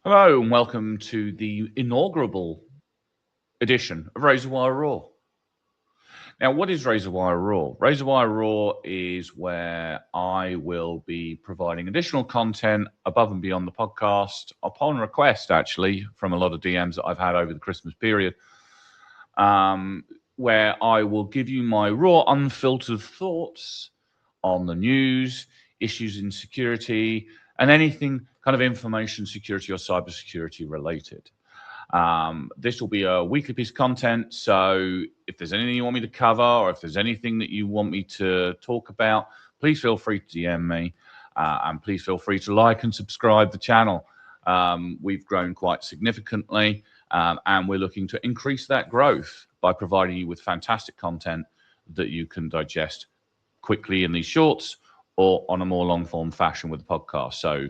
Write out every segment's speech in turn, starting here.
Hello and welcome to the inaugural edition of RazorWire Raw. Now, what is RazorWire Raw? RazorWire Raw is where I will be providing additional content above and beyond the podcast upon request, actually, from a lot of DMs that I've had over the Christmas period, where I will give you my raw, unfiltered thoughts on the news, issues in security, and anything kind of information security or cybersecurity related. This will be a weekly piece of content. So if there's anything you want me to cover, or if there's anything that you want me to talk about, please feel free to DM me. And please feel free to like and subscribe the channel. We've grown quite significantly, and we're looking to increase that growth by providing you with fantastic content that you can digest quickly in these shorts or on a more long form fashion with the podcast. So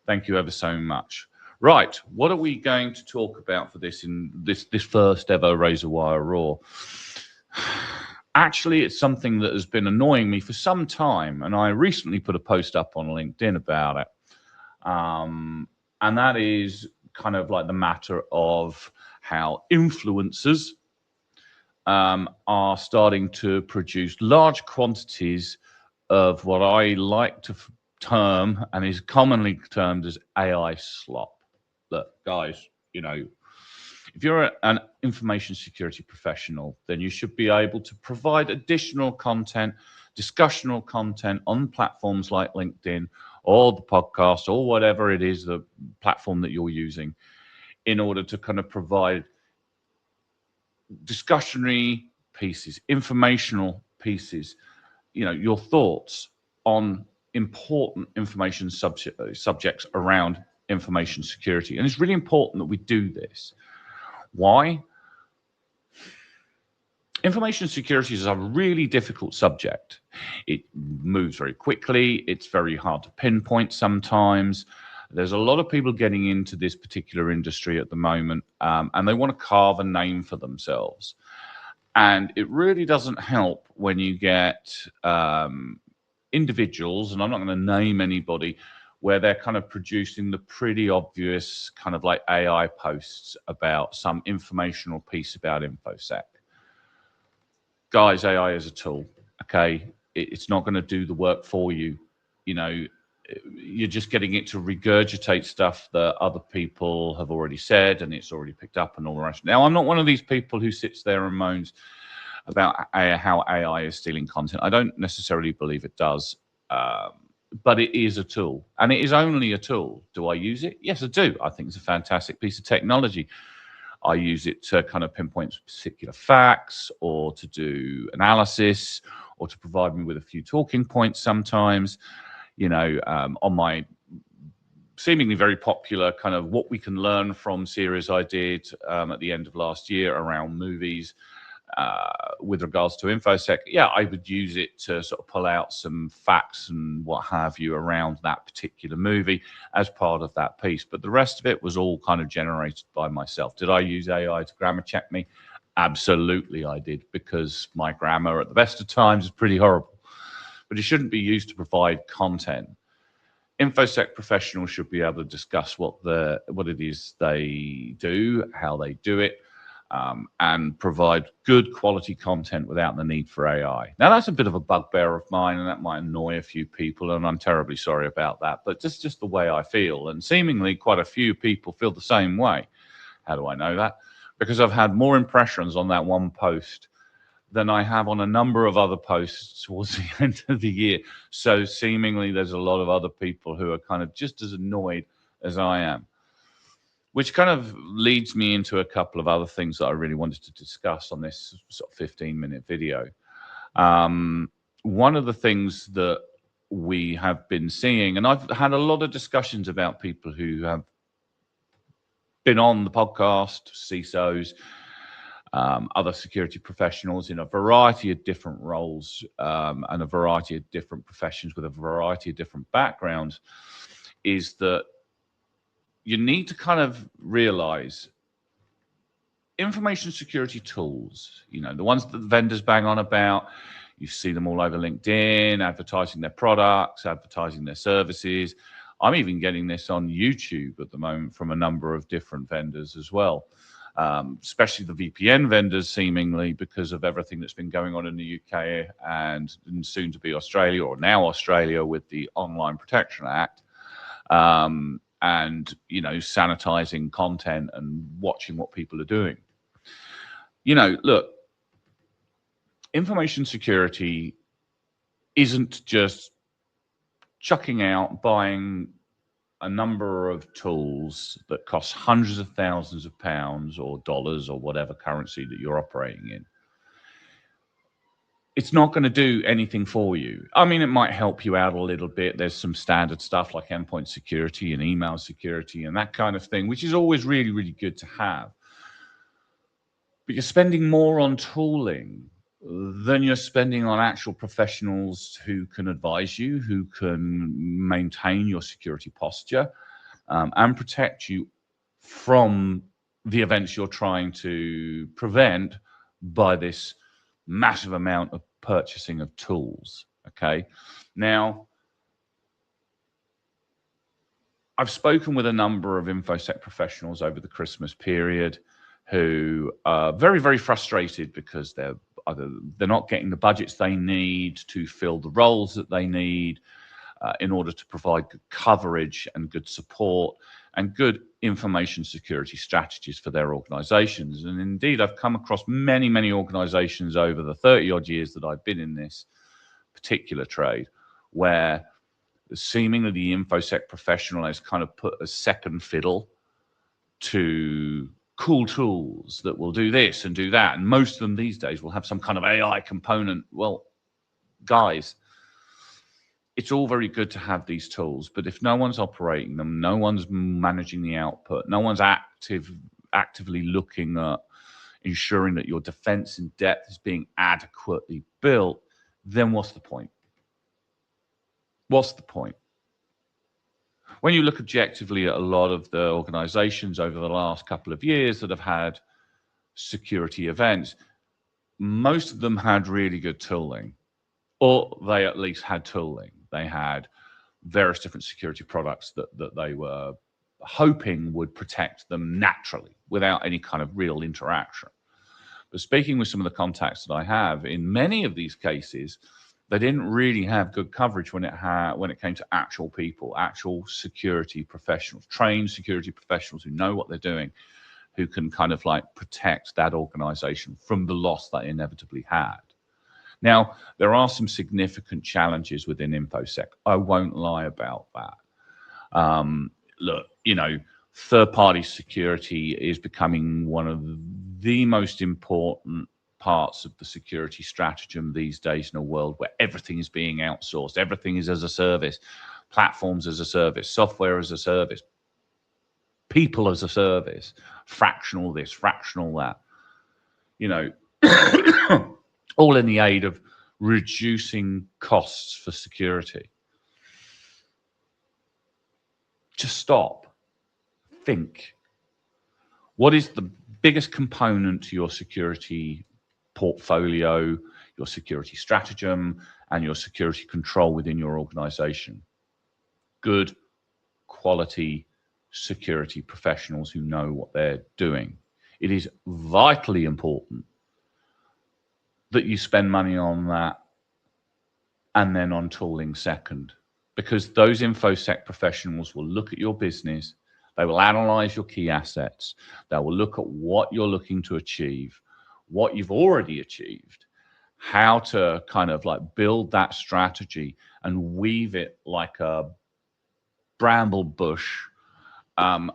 thank you ever so much. Right, what are we going to talk about for this in this first ever RazorWire Raw? Actually, it's something that has been annoying me for some time, and I recently put a post up on LinkedIn about it. And that is kind of like the matter of how influencers are starting to produce large quantities of what I like to term and is commonly termed as AI slop. Look, guys, if you're an information security professional, then you should be able to provide additional content, discussional content on platforms like LinkedIn or the podcast or whatever it is, the platform that you're using, in order to kind of provide discussionary pieces, informational pieces, your thoughts on important information subjects around information security. And it's really important that we do this. Why? Information security is a really difficult subject. It moves very quickly. It's very hard to pinpoint sometimes. There's a lot of people getting into this particular industry at the moment, and they want to carve a name for themselves. And it really doesn't help when you get individuals, and I'm not going to name anybody, where they're kind of producing the pretty obvious kind of like AI posts about some informational piece about InfoSec. Guys, AI is a tool, okay? It's not going to do the work for you. You're just getting it to regurgitate stuff that other people have already said, and it's already picked up and all the rest. Now, I'm not one of these people who sits there and moans about how AI is stealing content. I don't necessarily believe it does. But it is a tool, and it is only a tool. Do I use it? Yes, I do. I think it's a fantastic piece of technology. I use it to kind of pinpoint particular facts, or to do analysis, or to provide me with a few talking points sometimes, on my seemingly very popular kind of what we can learn from series I did at the end of last year around movies. With regards to InfoSec, I would use it to sort of pull out some facts and what have you around that particular movie as part of that piece. But the rest of it was all kind of generated by myself. Did I use AI to grammar check me? Absolutely, I did, because my grammar at the best of times is pretty horrible. But it shouldn't be used to provide content. InfoSec professionals should be able to discuss what it is they do, how they do it, and provide good quality content without the need for AI. Now, that's a bit of a bugbear of mine, and that might annoy a few people, and I'm terribly sorry about that, but that's just the way I feel, and seemingly quite a few people feel the same way. How do I know that? Because I've had more impressions on that one post than I have on a number of other posts towards the end of the year. So seemingly there's a lot of other people who are kind of just as annoyed as I am. Which kind of leads me into a couple of other things that I really wanted to discuss on this sort of 15-minute video. One of the things that we have been seeing, and I've had a lot of discussions about people who have been on the podcast, CISOs, other security professionals in a variety of different roles and a variety of different professions with a variety of different backgrounds, is that you need to kind of realize information security tools, the ones that the vendors bang on about. You see them all over LinkedIn, advertising their products, advertising their services. I'm even getting this on YouTube at the moment from a number of different vendors as well, especially the VPN vendors, seemingly because of everything that's been going on in the UK and soon to be Australia, or now Australia, with the Online Protection Act, and, you know, sanitizing content and watching what people are doing. You know, look, information security isn't just chucking out, buying a number of tools that cost hundreds of thousands of pounds or dollars or whatever currency that you're operating in. It's not going to do anything for you. I mean, it might help you out a little bit. There's some standard stuff like endpoint security and email security and that kind of thing, which is always really, really good to have. But you're spending more on tooling than you're spending on actual professionals who can advise you, who can maintain your security posture, and protect you from the events you're trying to prevent by this massive amount of purchasing of tools. Okay. Now, I've spoken with a number of InfoSec professionals over the Christmas period who are very, very frustrated because they're not getting the budgets they need to fill the roles that they need in order to provide good coverage and good support and good information security strategies for their organizations. And indeed, I've come across many, many organizations over the 30-odd years that I've been in this particular trade where seemingly the InfoSec professional has kind of put a second fiddle to cool tools that will do this and do that. And most of them these days will have some kind of AI component. Well, guys, it's all very good to have these tools, but if no one's operating them, no one's managing the output, no one's actively looking at ensuring that your defense in depth is being adequately built, then what's the point? What's the point? When you look objectively at a lot of the organizations over the last couple of years that have had security events, most of them had really good tooling, or they at least had tooling. They had various different security products that they were hoping would protect them naturally without any kind of real interaction. But speaking with some of the contacts that I have, in many of these cases, they didn't really have good coverage when it came to actual people, actual security professionals, trained security professionals who know what they're doing, who can kind of like protect that organization from the loss they inevitably had. Now, there are some significant challenges within InfoSec. I won't lie about that. Look, you know, third-party security is becoming one of the most important parts of the security stratagem these days in a world where everything is being outsourced. Everything is as a service, platforms as a service, software as a service, people as a service, fractional this, fractional that, you know, all in the aid of reducing costs for security. Just stop. Think. What is the biggest component to your security portfolio, your security stratagem, and your security control within your organization? Good quality security professionals who know what they're doing. It is vitally important that you spend money on that and then on tooling second, because those InfoSec professionals will look at your business, they will analyze your key assets, they will look at what you're looking to achieve, what you've already achieved, how to kind of like build that strategy and weave it like a bramble bush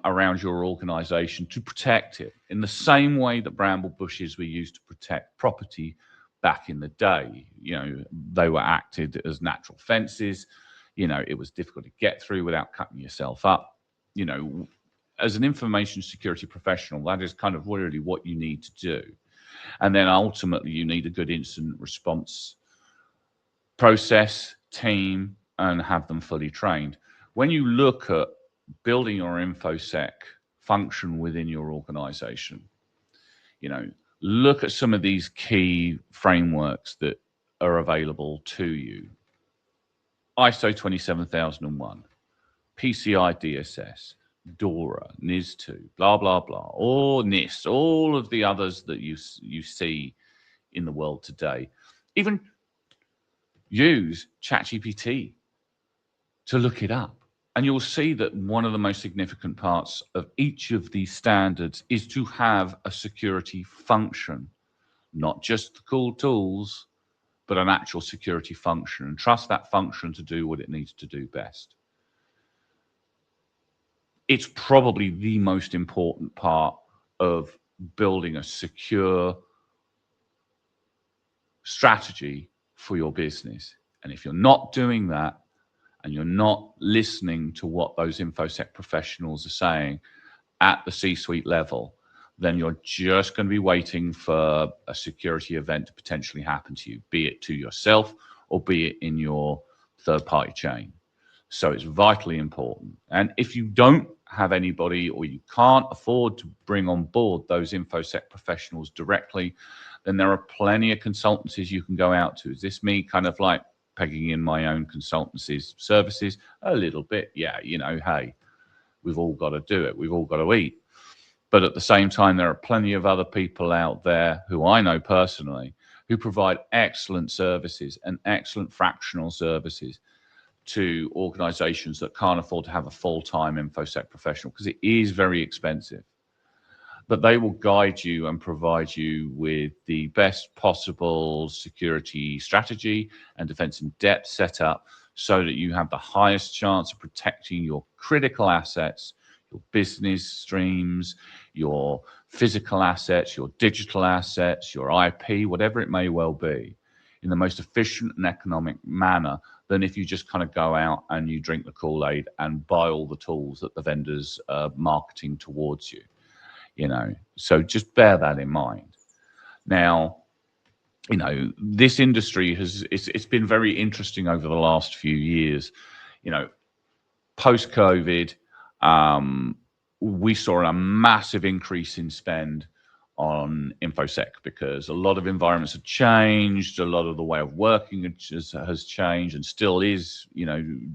around your organization to protect it in the same way that bramble bushes were used to protect property back in the day. You know, they were acted as natural fences. You know, it was difficult to get through without cutting yourself up. You know, as an information security professional, that is kind of really what you need to do. And then ultimately, you need a good incident response process, team, and have them fully trained. When you look at building your InfoSec function within your organization, you know, look at some of these key frameworks that are available to you. ISO 27001, PCI DSS, DORA, NIS2, blah, blah, blah, or NIST, all of the others that you see in the world today. Even use ChatGPT to look it up. And you'll see that one of the most significant parts of each of these standards is to have a security function, not just the cool tools, but an actual security function, and trust that function to do what it needs to do best. It's probably the most important part of building a secure strategy for your business. And if you're not doing that, and you're not listening to what those InfoSec professionals are saying at the C-suite level, then you're just going to be waiting for a security event to potentially happen to you, be it to yourself or be it in your third-party chain. So it's vitally important. And if you don't have anybody, or you can't afford to bring on board those InfoSec professionals directly, then there are plenty of consultancies you can go out to. Is this me kind of like pegging in my own consultancies services? A little bit, yeah. Hey, we've all got to do it. We've all got to eat. But at the same time, there are plenty of other people out there who I know personally who provide excellent services and excellent fractional services to organizations that can't afford to have a full-time InfoSec professional, because it is very expensive. But they will guide you and provide you with the best possible security strategy and defense in depth setup, so that you have the highest chance of protecting your critical assets, your business streams, your physical assets, your digital assets, your IP, whatever it may well be, in the most efficient and economic manner than if you just kind of go out and you drink the Kool-Aid and buy all the tools that the vendors are marketing towards you. So just bear that in mind. Now, this industry it's been very interesting over the last few years. Post-COVID, we saw a massive increase in spend on InfoSec, because a lot of environments have changed, a lot of the way of working has changed, and still is,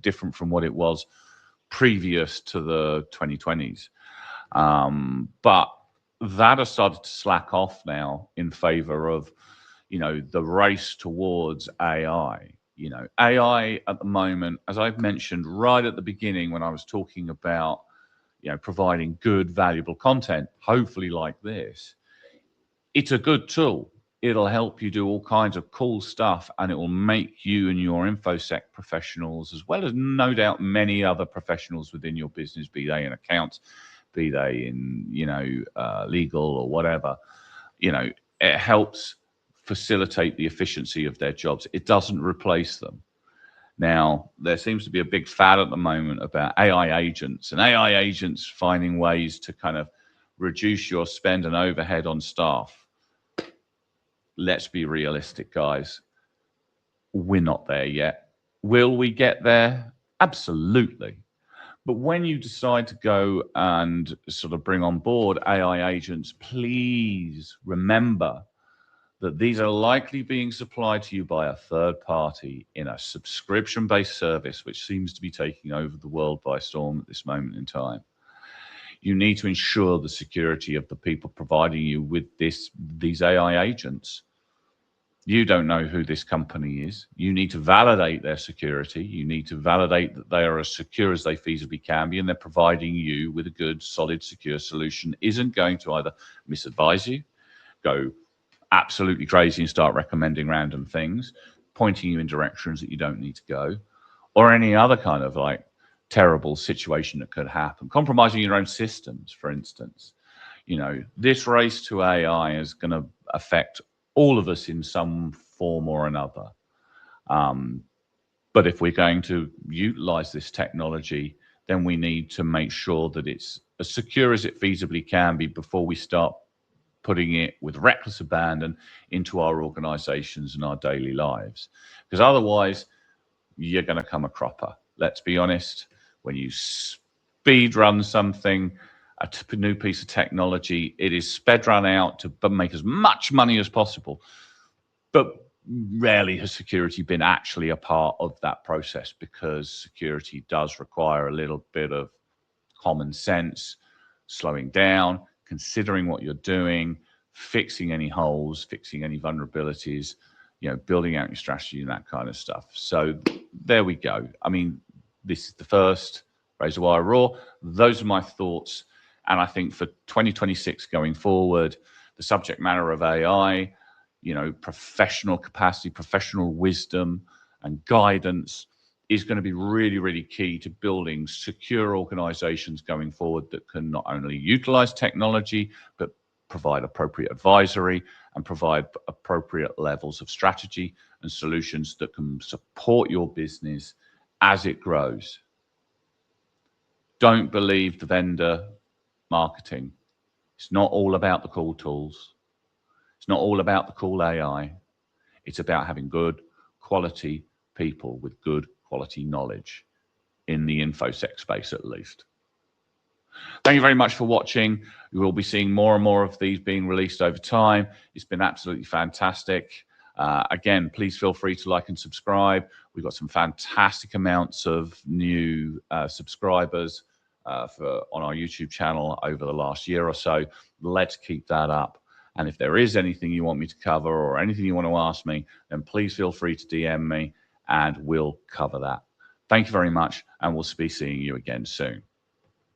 different from what it was previous to the 2020s. But that has started to slack off now in favor of, the race towards AI. AI at the moment, as I've mentioned right at the beginning when I was talking about, providing good, valuable content, hopefully like this, it's a good tool. It'll help you do all kinds of cool stuff, and it will make you and your InfoSec professionals, as well as no doubt many other professionals within your business, be they in accounts, be they in, legal or whatever, it helps facilitate the efficiency of their jobs. It doesn't replace them. Now, there seems to be a big fad at the moment about AI agents, and AI agents finding ways to kind of reduce your spend and overhead on staff. Let's be realistic, guys. We're not there yet. Will we get there? Absolutely. But when you decide to go and sort of bring on board AI agents, please remember that these are likely being supplied to you by a third party in a subscription-based service, which seems to be taking over the world by storm at this moment in time. You need to ensure the security of the people providing you with these AI agents. You don't know who this company is. You need to validate their security. You need to validate that they are as secure as they feasibly can be, and they're providing you with a good, solid, secure solution. Isn't going to either misadvise you, go absolutely crazy and start recommending random things, pointing you in directions that you don't need to go, or any other kind of like terrible situation that could happen, compromising your own systems, for instance. This race to AI is going to affect all of us in some form or another. But if we're going to utilize this technology, then we need to make sure that it's as secure as it feasibly can be before we start putting it with reckless abandon into our organizations and our daily lives. Because otherwise, you're going to come a cropper. Let's be honest. When you speed run something, a new piece of technology, it is sped run out to make as much money as possible. But rarely has security been actually a part of that process, because security does require a little bit of common sense, slowing down, considering what you're doing, fixing any holes, fixing any vulnerabilities, building out your strategy and that kind of stuff. So there we go. I mean, this is the first RazorWire Raw. Those are my thoughts. And I think for 2026 going forward, the subject matter of AI, professional capacity, professional wisdom and guidance is going to be really, really key to building secure organizations going forward that can not only utilize technology, but provide appropriate advisory and provide appropriate levels of strategy and solutions that can support your business as it grows. Don't believe the vendor marketing. It's not all about the cool tools. It's not all about the cool AI. It's about having good quality people with good quality knowledge in the InfoSec space, at least. Thank you very much for watching. You will be seeing more and more of these being released over time. It's been absolutely fantastic. Again, please feel free to like and subscribe. We've got some fantastic amounts of new subscribers on our YouTube channel over the last year or so. Let's keep that up. And if there is anything you want me to cover or anything you want to ask me, then please feel free to DM me and we'll cover that. Thank you very much, and we'll be seeing you again soon.